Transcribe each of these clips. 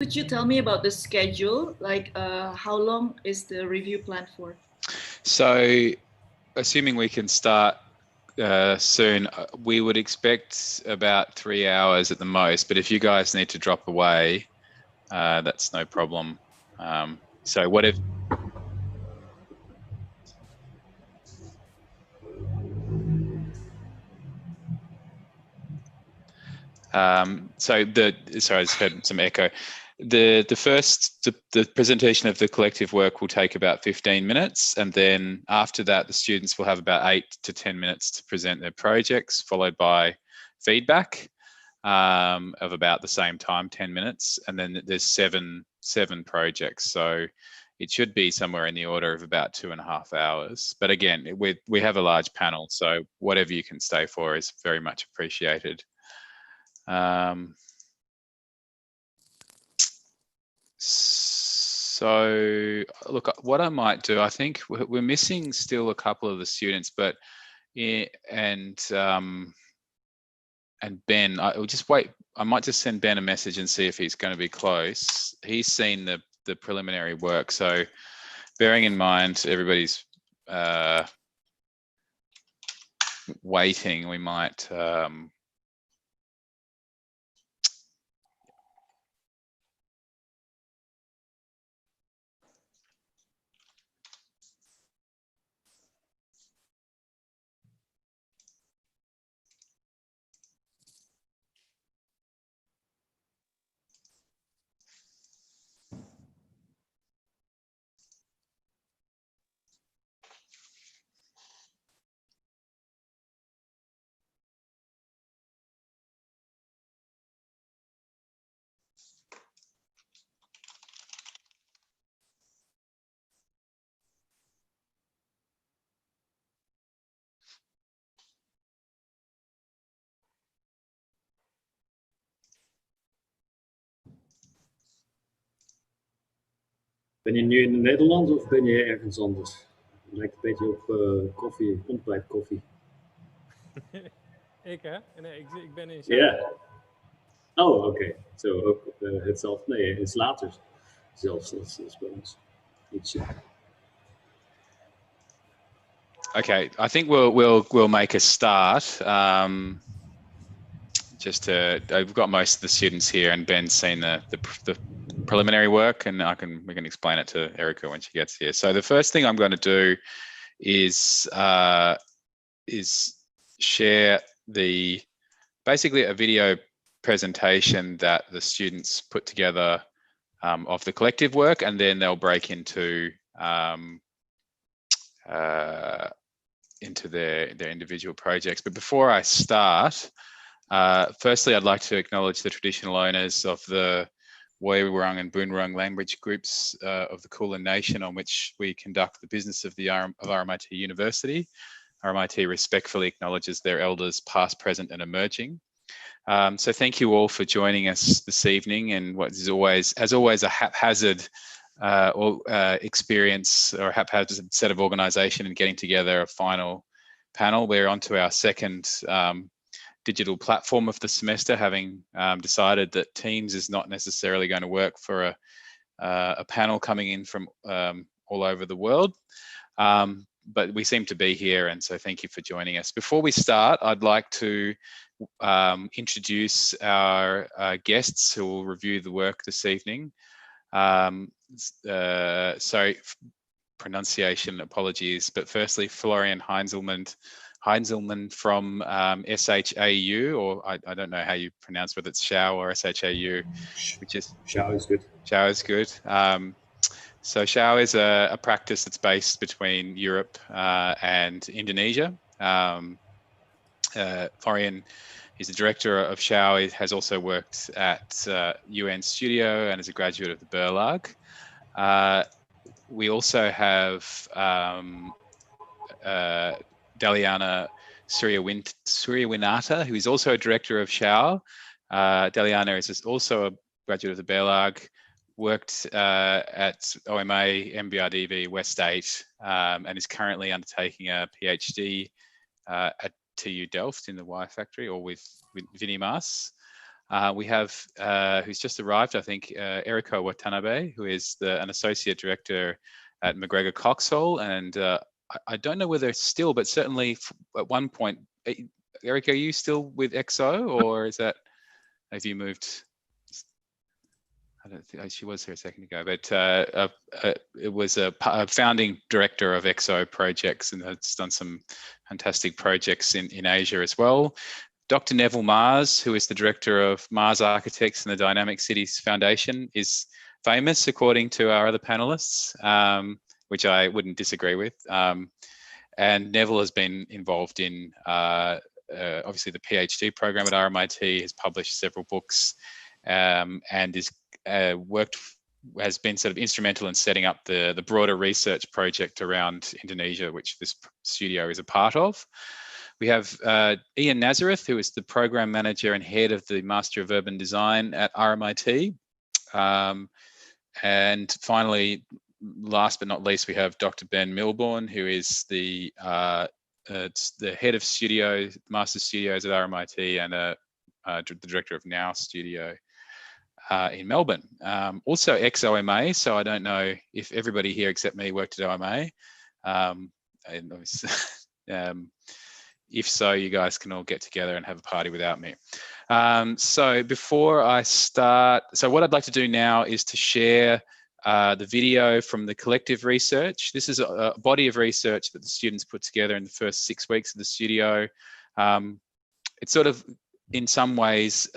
Could you tell me about the schedule? Like, how long is the review planned for? So, assuming we can start soon, we would expect about 3 hours at the most. But if you guys need to drop away, that's no problem. So, what if? Sorry, I just heard some echo. The presentation of the collective work will take about 15 minutes, and then after that, the students will have about 8 to 10 minutes to present their projects, followed by feedback of about the same time, 10 minutes, and then there's seven projects. So it should be somewhere in the order of about 2.5 hours. But again, we have a large panel, so whatever you can stay for is very much appreciated. So look, what I might do, I think we're missing still a couple of the students, but and Ben, I'll just wait. I might just send Ben a message and see if he's going to be close. He's seen the preliminary work, so bearing in mind everybody's waiting, we might. Ben je nu in Nederland of ben je ergens anders? Het lijkt een beetje op koffie, ontbijtkoffie. Ik hè? Nee, ik ben in Ja. Oh, oké. Zo ook hetzelfde. Nee, het is later zelfs als bij ons. Ietsje. Okay, I think we'll make a start. I've got most of the students here, and Ben's seen the preliminary work, and we can explain it to Erica when she gets here. So the first thing I'm going to do is share basically a video presentation that the students put together of the collective work, and then they'll break into their individual projects. But before I start, firstly, I'd like to acknowledge the traditional owners of the Woi Wurrung and Boon Wurrung language groups of the Kulin Nation, on which we conduct the business of RMIT University. RMIT respectfully acknowledges their elders past, present and emerging. So thank you all for joining us this evening, and what is always, as always, a haphazard experience or haphazard set of organisation and getting together a final panel. We're on to our second digital platform of the semester, having decided that Teams is not necessarily going to work for a panel coming in from all over the world. But we seem to be here, and so thank you for joining us. Before we start, I'd like to introduce our guests who will review the work this evening. Sorry, pronunciation, apologies. But firstly, Florian Heinzelman from SHAU, or I don't know how you pronounce whether it's SHAU or SHAU, which is SHAU is good. SHAU is good. So SHAU is a practice that's based between Europe and Indonesia. Florian is the director of SHAU. He has also worked at UN Studio and is a graduate of the Berlag. We also have Daliana Suryawinata, who is also a director of SHAU. Daliana is also a graduate of the Berlag, worked at OMA, MBRDV, West 8, and is currently undertaking a PhD at TU Delft in the Y Factory, or with Vinnie Maas. We have, who's just arrived, I think, Eriko Watanabe, who is an associate director at McGregor Coxall. And I don't know whether still, but certainly at one point, Eriko, are you still with XO, or have you moved? I don't think she was here a second ago, but it was a founding director of XO projects and has done some fantastic projects in Asia as well. Dr. Neville Mars, who is the director of Mars Architects and the Dynamic Cities Foundation, is famous according to our other panelists, which I wouldn't disagree with. And Neville has been involved in obviously the PhD program at RMIT, has published several books, and is has been sort of instrumental in setting up the broader research project around Indonesia, which this studio is a part of. We have Ian Nazareth, who is the program manager and head of the Master of Urban Design at RMIT. And finally, last but not least, we have Dr. Ben Milbourne, who is the head of Master Studios at RMIT and the director of Now Studio in Melbourne. Also ex-OMA, so I don't know if everybody here except me worked at OMA. If so, you guys can all get together and have a party without me. So before I start, so what I'd like to do now is to share the video from the collective research. This is a body of research that the students put together in the first 6 weeks of the studio. It's sort of, in some ways,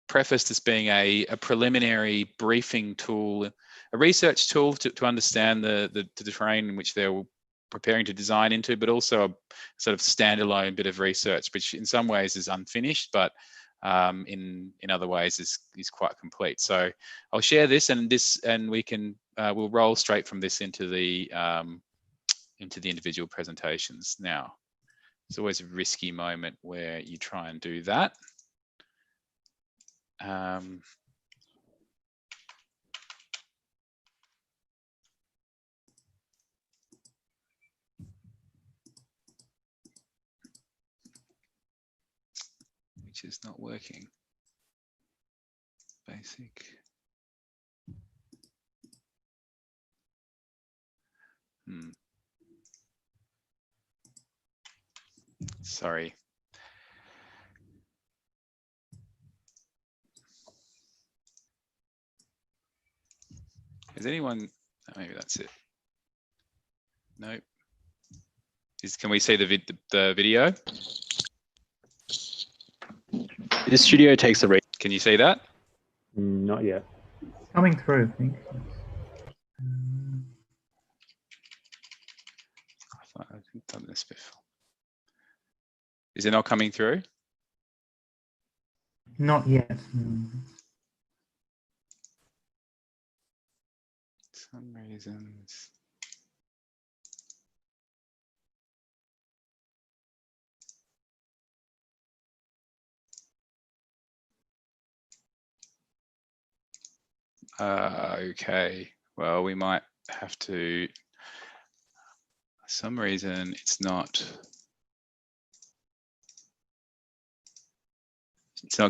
prefaced as being a preliminary briefing tool, a research tool to understand the terrain in which they're preparing to design into, but also a sort of standalone bit of research, which in some ways is unfinished, but in other ways is quite complete. So I'll share this, and we can we'll roll straight from this into the individual presentations. Now, it's always a risky moment where you try and do that. Which is not working. Basic. Sorry. Is anyone, maybe that's it. Nope. Can we see the video? This studio takes the Can you see that? Not yet. Coming through, I think. I thought I've done this before. Is it not coming through? Not yet. Some reasons. Okay, well, we might have to, for some reason, it's not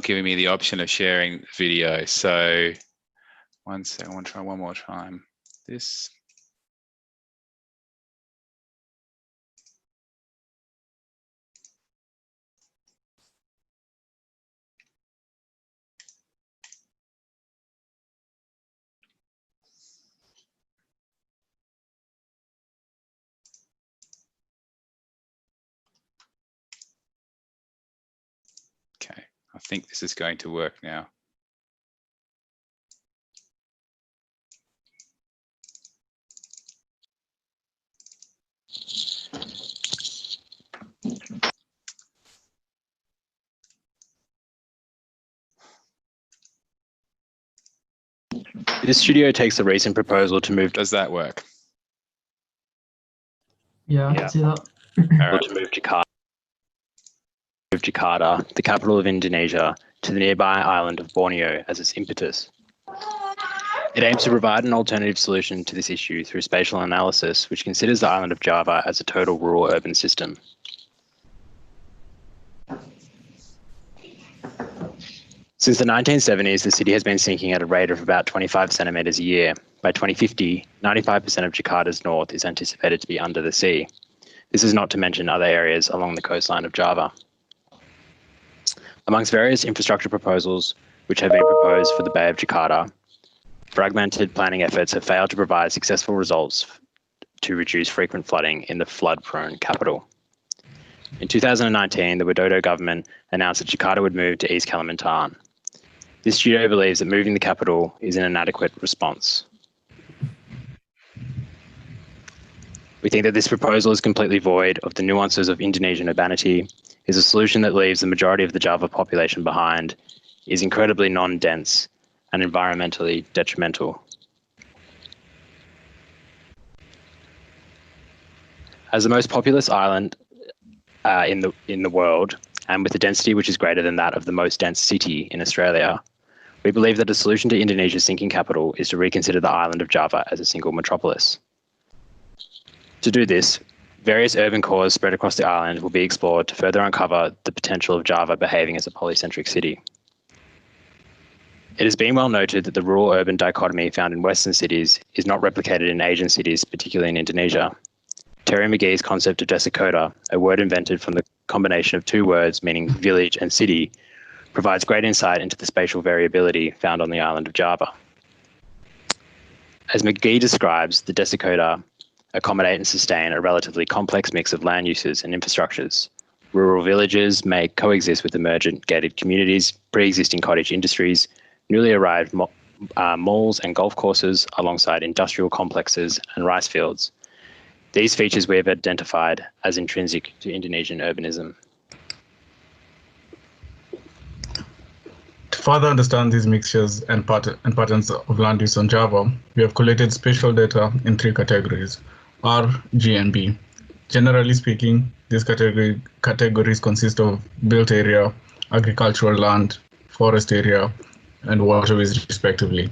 giving me the option of sharing the video. So one second, I want to try one more time. This. Okay, I think this is going to work now. This studio takes the recent proposal to move. Does that work? Yeah, I can see that. All right. To move Jakarta, the capital of Indonesia, to the nearby island of Borneo as its impetus. It aims to provide an alternative solution to this issue through spatial analysis, which considers the island of Java as a total rural urban system. Since the 1970s, the city has been sinking at a rate of about 25 centimetres a year. By 2050, 95% of Jakarta's north is anticipated to be under the sea. This is not to mention other areas along the coastline of Java. Amongst various infrastructure proposals which have been proposed for the Bay of Jakarta, fragmented planning efforts have failed to provide successful results to reduce frequent flooding in the flood-prone capital. In 2019, the Widodo government announced that Jakarta would move to East Kalimantan. This studio believes that moving the capital is an inadequate response. We think that this proposal is completely void of the nuances of Indonesian urbanity, is a solution that leaves the majority of the Java population behind, is incredibly non-dense, and environmentally detrimental. As the most populous island in the world, and with a density which is greater than that of the most dense city in Australia, we believe that a solution to Indonesia's sinking capital is to reconsider the island of Java as a single metropolis. To do this, various urban cores spread across the island will be explored to further uncover the potential of Java behaving as a polycentric city. It has been well noted that the rural-urban dichotomy found in Western cities is not replicated in Asian cities, particularly in Indonesia. Terry McGee's concept of Desa-Kota, a word invented from the combination of two words meaning village and city, provides great insight into the spatial variability found on the island of Java. As McGee describes, the Desa-Kota accommodate and sustain a relatively complex mix of land uses and infrastructures. Rural villages may coexist with emergent gated communities, pre-existing cottage industries, newly arrived malls and golf courses alongside industrial complexes and rice fields. These features we have identified as intrinsic to Indonesian urbanism. To further understand these mixtures and patterns of land use on Java, we have collated spatial data in three categories: R, G, and B. Generally speaking, these categories consist of built area, agricultural land, forest area, and waterways respectively.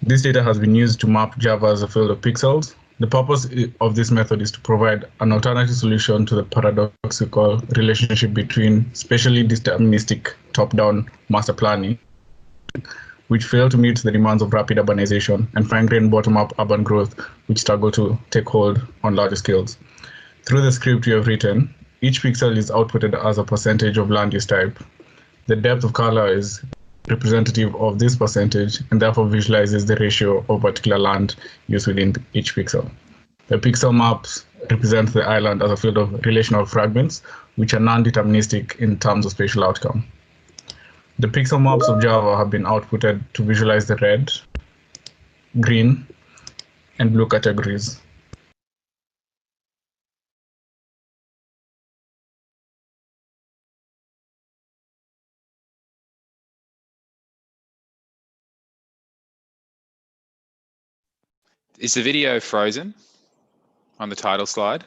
This data has been used to map Java as a field of pixels. The purpose of this method is to provide an alternative solution to the paradoxical relationship between spatially deterministic top-down master planning, which fail to meet the demands of rapid urbanization, and fine-grained bottom-up urban growth, which struggle to take hold on larger scales. Through the script we have written, each pixel is outputted as a percentage of land use type. The depth of color is representative of this percentage and therefore visualizes the ratio of particular land used within each pixel. The pixel maps represent the island as a field of relational fragments, which are non-deterministic in terms of spatial outcome. The pixel maps of Java have been outputted to visualize the red, green, and blue categories. Is the video frozen on the title slide?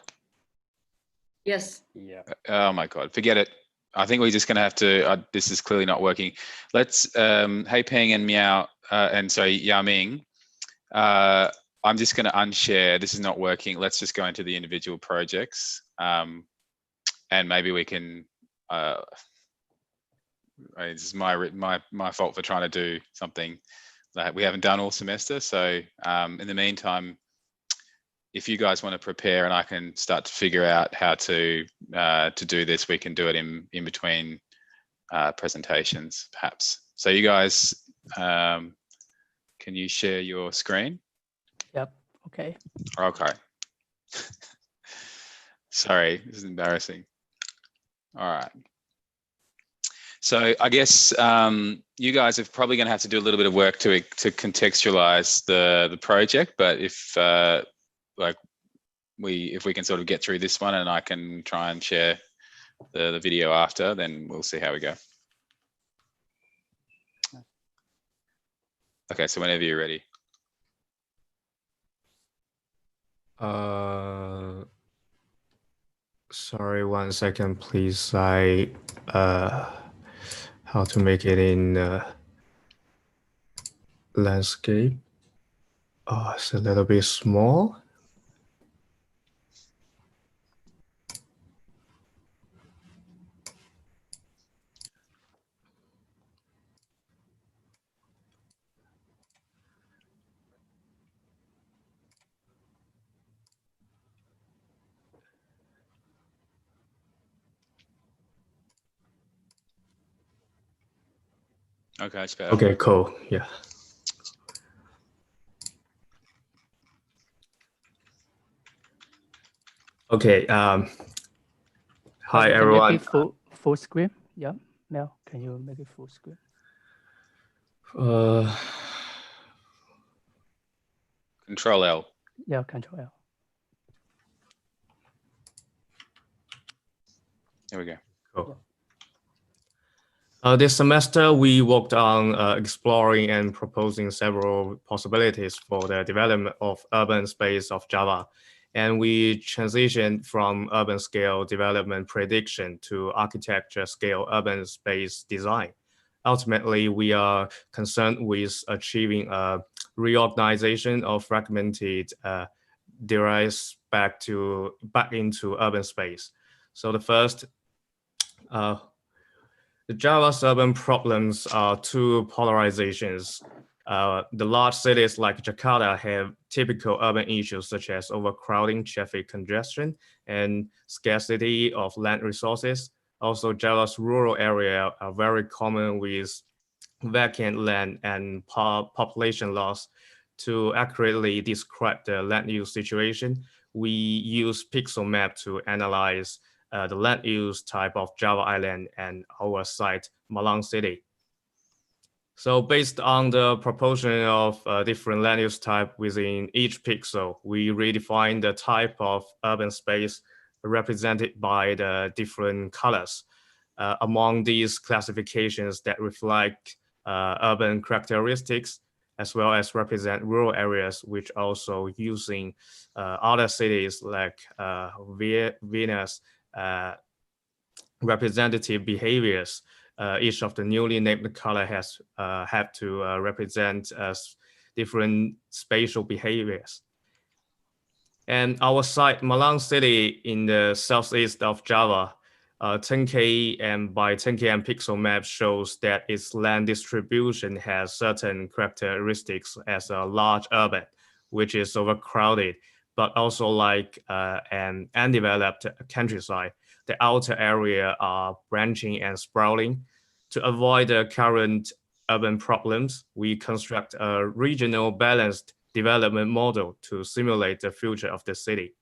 Yes. Yeah. Oh my God, forget it. I think we're just going to have to, this is clearly not working. Let's, Hey Peng and Meow, Yao Ming, I'm just going to unshare. This is not working. Let's just go into the individual projects, and maybe we can, this is my fault for trying to do something that we haven't done all semester. So in the meantime, if you guys want to prepare and I can start to figure out how to do this, we can do it in between presentations, perhaps. So you guys, can you share your screen? Yep. Okay. Okay. Sorry, this is embarrassing. All right. So I guess you guys are probably going to have to do a little bit of work to contextualize the project, but if we can sort of get through this one and I can try and share the video after, then we'll see how we go. Okay, so whenever you're ready. Sorry, 1 second, please. How to make it in landscape? Oh, it's a little bit small. Okay, it's better. Okay, cool. Yeah. Okay. Hi Can you everyone. make it full screen? Yeah. Mel, can you make it full screen? Control L. Yeah, Control L. There we go. Cool. This semester, we worked on exploring and proposing several possibilities for the development of urban space of Java. And we transitioned from urban scale development prediction to architecture scale urban space design. Ultimately, we are concerned with achieving a reorganization of fragmented derives back into urban space. So the first, the Java's urban problems are two polarizations. The large cities like Jakarta have typical urban issues such as overcrowding, traffic congestion, and scarcity of land resources. Also, Java's rural area are very common with vacant land and population loss. To accurately describe the land use situation, we use pixel map to analyze the land use type of Java Island and our site, Malang City. So based on the proportion of different land use type within each pixel, we redefine the type of urban space represented by the different colors. Among these classifications that reflect urban characteristics, as well as represent rural areas, which also using other cities like Venus, representative behaviors. Each of the newly named color has have to represent different spatial behaviors. And our site, Malang City in the southeast of Java, 10K and by 10K pixel map shows that its land distribution has certain characteristics as a large urban, which is overcrowded, but also like an undeveloped countryside. The outer area are branching and sprawling. To avoid the current urban problems, we construct a regional balanced development model to simulate the future of the city.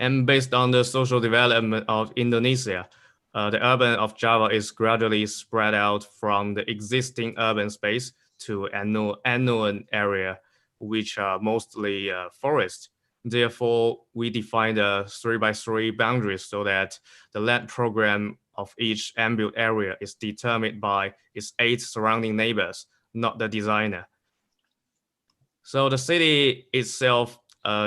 And based on the social development of Indonesia, the urban of Java is gradually spread out from the existing urban space to unknown area, which are mostly forest. Therefore, we define the 3x3 boundaries so that the land program of each ambient area is determined by its 8 surrounding neighbors, not the designer. So the city itself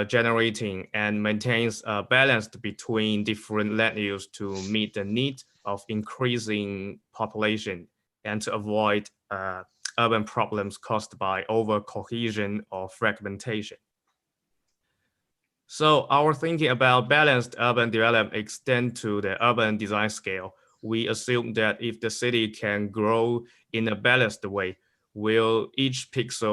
generating and maintains a balance between different land use to meet the need of increasing population and to avoid urban problems caused by over-cohesion or fragmentation. So our thinking about balanced urban development extend to the urban design scale. We assume that if the city can grow in a balanced way, will each pixel